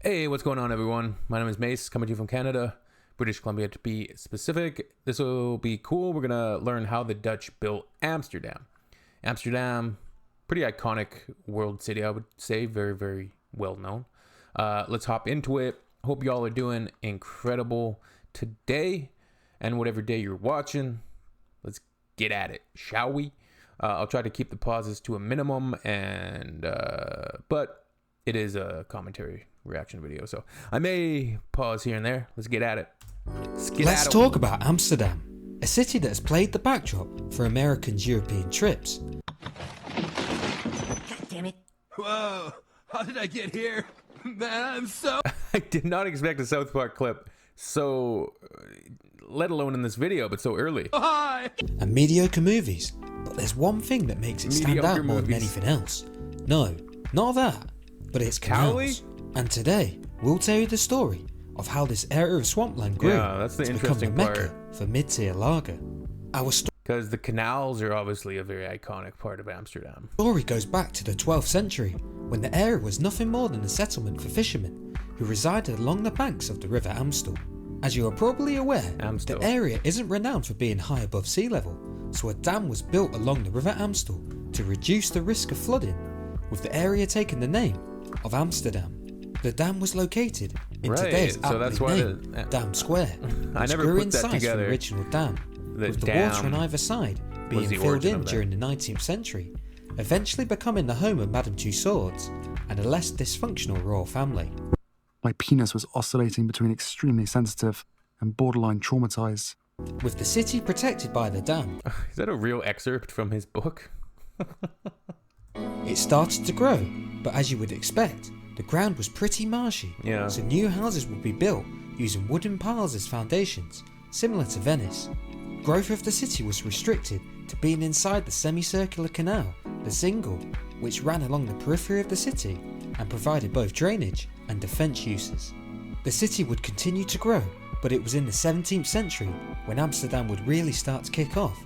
Hey, what's going on, everyone? My name is Mace, coming to you from Canada, British Columbia to be specific. This will be cool. We're going to learn how the Dutch built Amsterdam. Amsterdam, pretty iconic world city, I would say. Very, very well known. Let's hop into it. Hope y'all are doing incredible today. And whatever day you're watching, let's get at it, shall we? I'll try to keep the pauses to a minimum, but it is a commentary reaction video, so I may pause here and there. Let's get at it. Let's talk about Amsterdam, a city that has played the backdrop for Americans' European trips. God damn it. Whoa, how did I get here? Man, I'm so... I did not expect a South Park clip so, let alone in this video, but so early. Hi! And mediocre movies, but there's one thing that makes it stand Mediocre out more than movies. anything else. No, not that, but it's canals. And today, we'll tell you the story of how this area of swampland grew Yeah, that's the to become the interesting mecca part. for mid-tier lager. Our Because the canals are obviously a very iconic part of Amsterdam. story goes back to the 12th century, when the area was nothing more than a settlement for fishermen who resided along the banks of the River Amstel. As you are probably aware, Amstel. the area isn't renowned for being high above sea level, so a dam was built along the River Amstel to reduce the risk of flooding, with the area taking the name of Amsterdam. The dam was located in Right, today's so that's aptly why named Dam Square, I which never grew put in that size from together. the original dam, The with the dam water on either side being the filled origin in of that. during the 19th century, eventually becoming the home of Madame Tussauds and a less dysfunctional royal family. My penis was oscillating between extremely sensitive and borderline traumatized. With the city protected by the dam, Is that a real excerpt from his book? it started to grow, but as you would expect, the ground was pretty marshy, Yeah. so new houses would be built using wooden piles as foundations, similar to Venice. Growth of the city was restricted to being inside the semicircular canal, the Single, which ran along the periphery of the city and provided both drainage and defence uses. The city would continue to grow, but it was in the 17th century when Amsterdam would really start to kick off.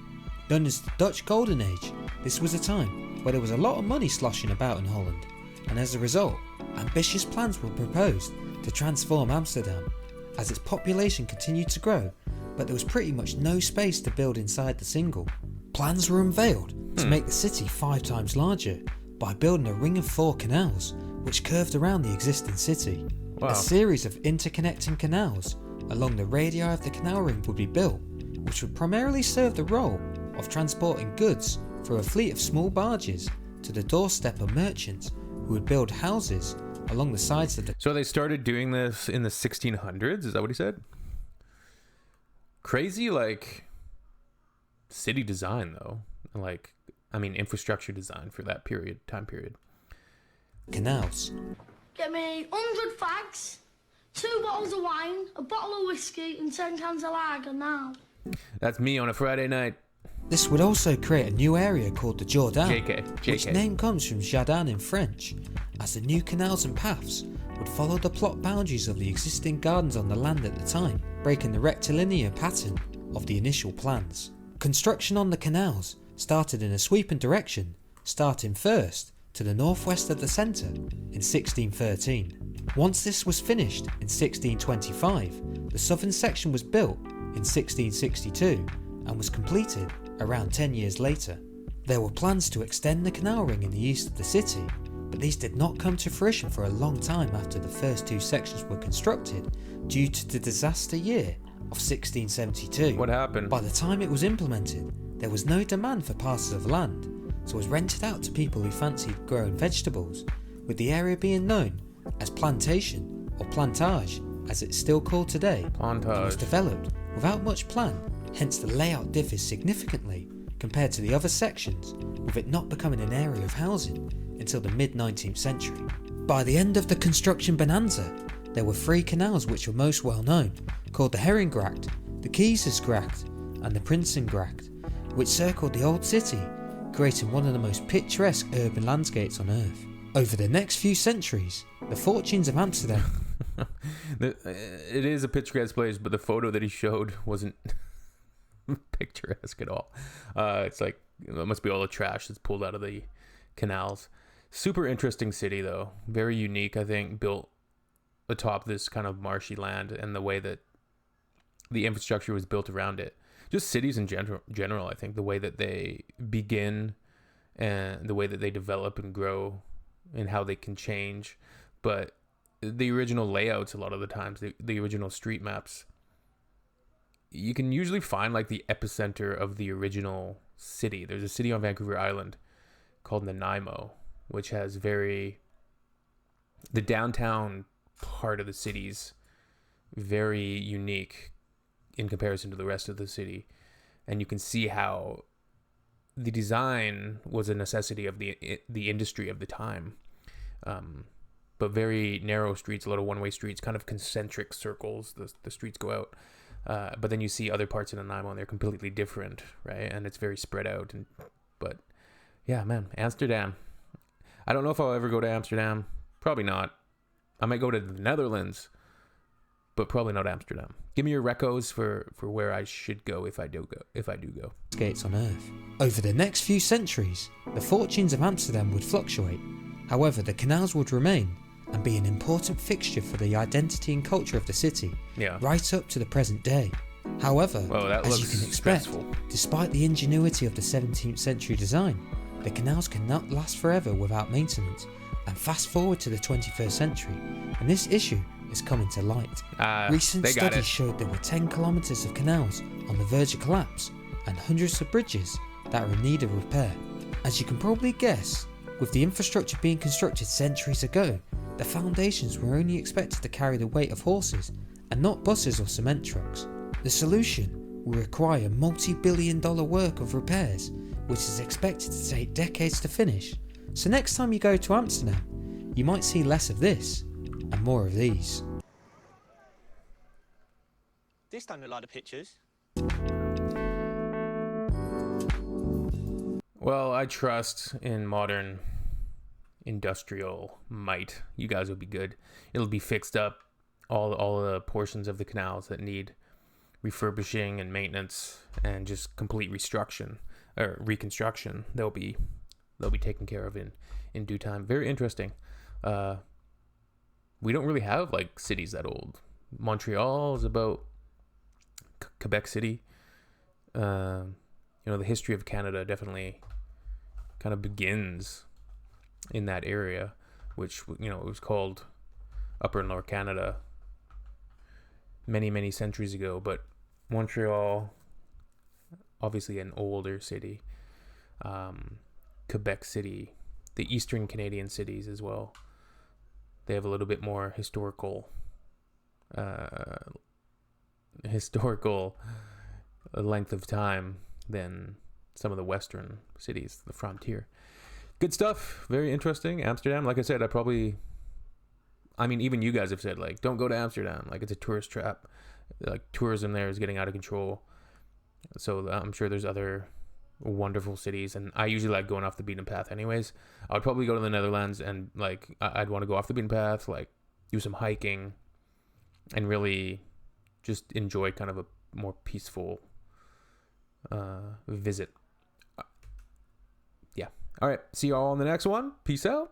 Known as the Dutch Golden Age, this was a time where there was a lot of money sloshing about in Holland, and as a result, ambitious plans were proposed to transform Amsterdam, as its population continued to grow, but there was pretty much no space to build inside the Single. Plans were unveiled to make the city 5 times larger by building a ring of 4 canals, which curved around the existing city. Wow. A series of interconnecting canals along the radii of the canal ring would be built, which would primarily serve the role of transporting goods through a fleet of small barges to the doorstep of merchants who would build houses along the sides of the... So they started doing this in the 1600s? Is that what he said? Crazy, like, city design, though. Like, I mean, infrastructure design for that time period. canals. Get me 100 fags, 2 bottles of wine, a bottle of whiskey, and 10 cans of lager now. That's me on a Friday night. This would also create a new area called the Jourdain, JK. which name comes from jardin in French, as the new canals and paths would follow the plot boundaries of the existing gardens on the land at the time, breaking the rectilinear pattern of the initial plans. Construction on the canals started in a sweeping direction, starting first to the northwest of the centre in 1613. Once this was finished in 1625, the southern section was built in 1662 and was completed around 10 years later. There were plans to extend the canal ring in the east of the city, but these did not come to fruition for a long time after the first 2 sections were constructed due to the disaster year of 1672. What happened? By the time it was implemented, there was no demand for parcels of land, so it was rented out to people who fancied growing vegetables, with the area being known as plantation or plantage as it's still called today. It was Plantage. developed without much plan, hence the layout differs significantly compared to the other sections, with it not becoming an area of housing until the mid-19th century. By the end of the construction bonanza, there were 3 canals which were most well known, called the Herringgracht, the Keizersgracht and the Prinsengracht, which circled the old city, creating one of the most picturesque urban landscapes on earth. Over the next few centuries, the fortunes of Amsterdam It is a picturesque place, but the photo that he showed wasn't picturesque at all. It's like, it must be all the trash that's pulled out of the canals. Super interesting city, though. Very unique, I think. Built atop this kind of marshy land, and the way that the infrastructure was built around it. Just cities in general, I think the way that they begin and the way that they develop and grow and how they can change. But the original layouts, a lot of the times, the original street maps, you can usually find like the epicenter of the original city. There's a city on Vancouver Island called Nanaimo, which has the downtown part of the city's very unique in comparison to the rest of the city. And you can see how the design was a necessity of the industry of the time. But very narrow streets, a lot of one-way streets, kind of concentric circles. The streets go out. But then you see other parts of Nanaimo and they're completely different, right? And it's very spread out. But yeah, man, Amsterdam. I don't know if I'll ever go to Amsterdam. Probably not. I might go to the Netherlands, but probably not Amsterdam. Give me your recos for where I should go if I do go. Gates on Earth. Over the next few centuries, the fortunes of Amsterdam would fluctuate. However, the canals would remain and be an important fixture for the identity and culture of the city, right up to the present day. However, as you can expect, despite the ingenuity of the 17th century design, the canals cannot last forever without maintenance. And fast forward to the 21st century, and this issue is coming to light. Recent studies showed there were 10 kilometres of canals on the verge of collapse and hundreds of bridges that are in need of repair. As you can probably guess, with the infrastructure being constructed centuries ago, the foundations were only expected to carry the weight of horses and not buses or cement trucks. The solution will require multi-billion-dollar work of repairs, which is expected to take decades to finish. So next time you go to Amsterdam, you might see less of this and more of these. This don't look like the pictures. Well, I trust in modern industrial might. You guys will be good. It'll be fixed up. All the portions of the canals that need refurbishing and maintenance and just complete reconstruction. They'll be taken care of in due time. Very interesting. We don't really have like cities that old. Montreal is about Quebec City. The history of Canada definitely kind of begins in that area, which, it was called Upper and Lower Canada many centuries ago. But Montreal, obviously an older city. Quebec City, the Eastern Canadian cities as well, they have a little bit more historical length of time than some of the Western cities, the frontier. Good stuff. Very interesting. Amsterdam, like I said, even you guys have said, like, don't go to Amsterdam. Like, it's a tourist trap. Like, tourism there is getting out of control. So I'm sure there's other wonderful cities, and I usually like going off the beaten path anyways. I would probably go to the Netherlands, and like I'd want to go off the beaten path, like do some hiking and really just enjoy kind of a more peaceful visit. Yeah. All right, see you all on the next one. Peace out.